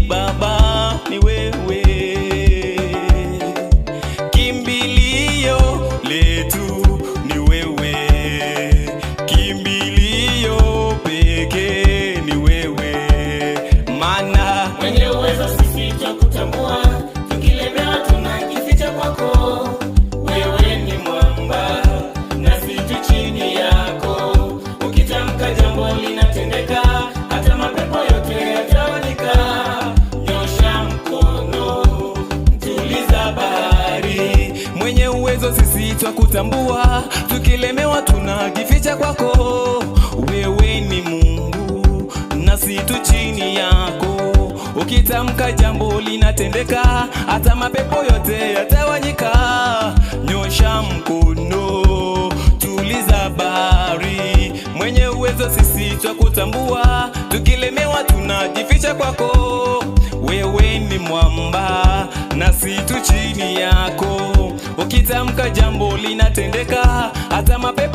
Baba ni wewe, kimbilio letu ni wewe, kimbilio pekee ni wewe, maana mwenye uwezo sisi twakutambua, tukilemewa tunajificha kwako. Wewe ni mwamba nasi tu chini yako, ukitamka jambo linatendeka, hata mapepo yote yatawanyika. Nyosha mkono, tuliza bahari. mwenye uwezo sisi twakutambua, tukilemewa tunajificha kwako. Wewe ni Mungu nasi tu chini yako, ukitamka jambo linatendeka, hata mapepo yote yatawanyika. Nyosha mkono, tuliza bahari. Mwenye uwezo sisi twakutambua, tukilemewa tunajificha kwako. Wewe ni mwamba nasi tu chini yako, ukitamka jambo linatendeka, hata mapepo